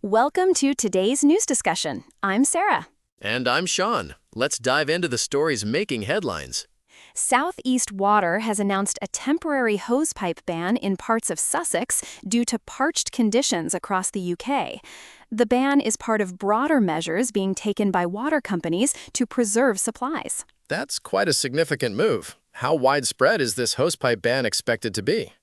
Welcome to today's news discussion. I'm Sarah. And I'm Sean. Let's dive into the stories making headlines. Southeast Water has announced a temporary hosepipe ban in parts of Sussex due to parched conditions across the UK. The ban is part of broader measures being taken by water companies to preserve supplies. That's quite a significant move. How widespread is this hosepipe ban expected to be?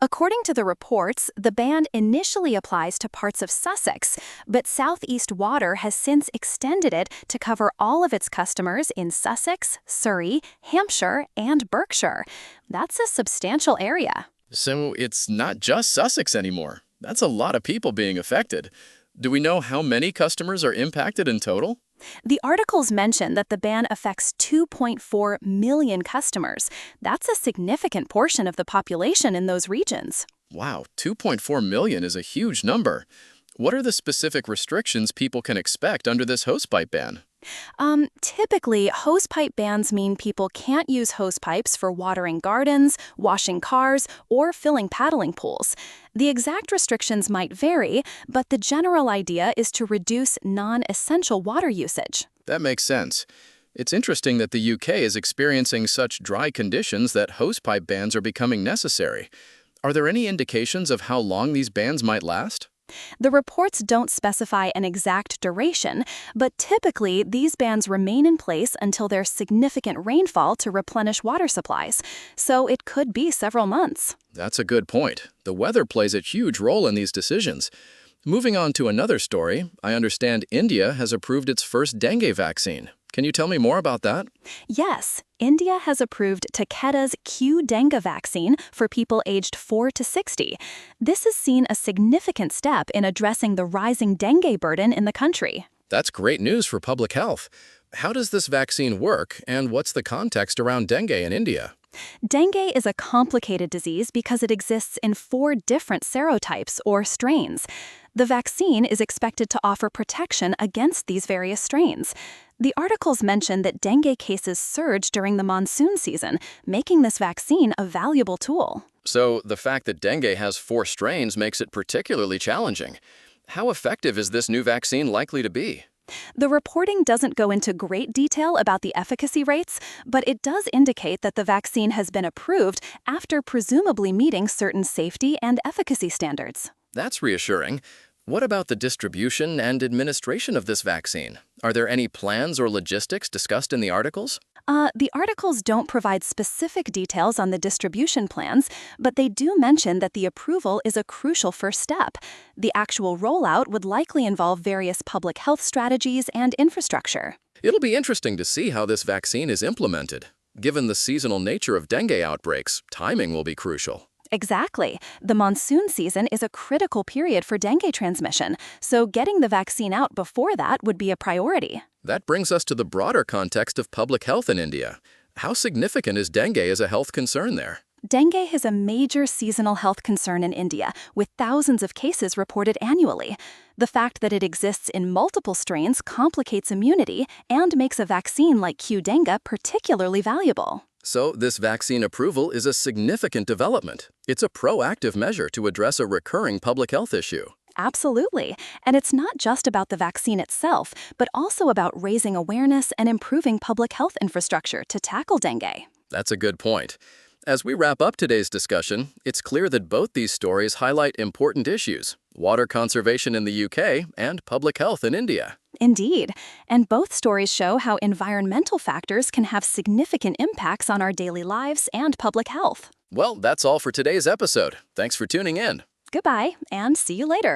According to the reports, the ban initially applies to parts of Sussex, but Southeast Water has since extended it to cover all of its customers in Sussex, Surrey, Hampshire, and Berkshire. That's a substantial area. So it's not just Sussex anymore. That's a lot of people being affected. Do we know how many customers are impacted in total? The articles mention that the ban affects 2.4 million customers. That's a significant portion of the population in those regions. Wow, 2.4 million is a huge number. What are the specific restrictions people can expect under this hosepipe ban? Typically, hosepipe bans mean people can't use hosepipes for watering gardens, washing cars, or filling paddling pools. The exact restrictions might vary, but the general idea is to reduce non-essential water usage. That makes sense. It's interesting that the UK is experiencing such dry conditions that hosepipe bans are becoming necessary. Are there any indications of how long these bans might last? The reports don't specify an exact duration, but typically these bans remain in place until there's significant rainfall to replenish water supplies, so it could be several months. That's a good point. The weather plays a huge role in these decisions. Moving on to another story, I understand India has approved its first dengue vaccine. Can you tell me more about that? Yes, India has approved Takeda's Q-Dengue vaccine for people aged 4 to 60. This has seen a significant step in addressing the rising dengue burden in the country. That's great news for public health. How does this vaccine work, and what's the context around dengue in India? Dengue is a complicated disease because it exists in 4 different serotypes or strains. The vaccine is expected to offer protection against these various strains. The articles mention that dengue cases surge during the monsoon season, making this vaccine a valuable tool. So the fact that dengue has 4 strains makes it particularly challenging. How effective is this new vaccine likely to be? The reporting doesn't go into great detail about the efficacy rates, but it does indicate that the vaccine has been approved after presumably meeting certain safety and efficacy standards. That's reassuring. What about the distribution and administration of this vaccine? Are there any plans or logistics discussed in the articles? The articles don't provide specific details on the distribution plans, but they do mention that the approval is a crucial first step. The actual rollout would likely involve various public health strategies and infrastructure. It'll be interesting to see how this vaccine is implemented. Given the seasonal nature of dengue outbreaks, timing will be crucial. Exactly. The monsoon season is a critical period for dengue transmission, so getting the vaccine out before that would be a priority. That brings us to the broader context of public health in India. How significant is dengue as a health concern there? Dengue is a major seasonal health concern in India, with thousands of cases reported annually. The fact that it exists in multiple strains complicates immunity and makes a vaccine like Q-Dengue particularly valuable. So this vaccine approval is a significant development. It's a proactive measure to address a recurring public health issue. Absolutely. And it's not just about the vaccine itself, but also about raising awareness and improving public health infrastructure to tackle dengue. That's a good point. As we wrap up today's discussion, it's clear that both these stories highlight important issues: water conservation in the UK and public health in India. Indeed. And both stories show how environmental factors can have significant impacts on our daily lives and public health. Well, that's all for today's episode. Thanks for tuning in. Goodbye, and see you later.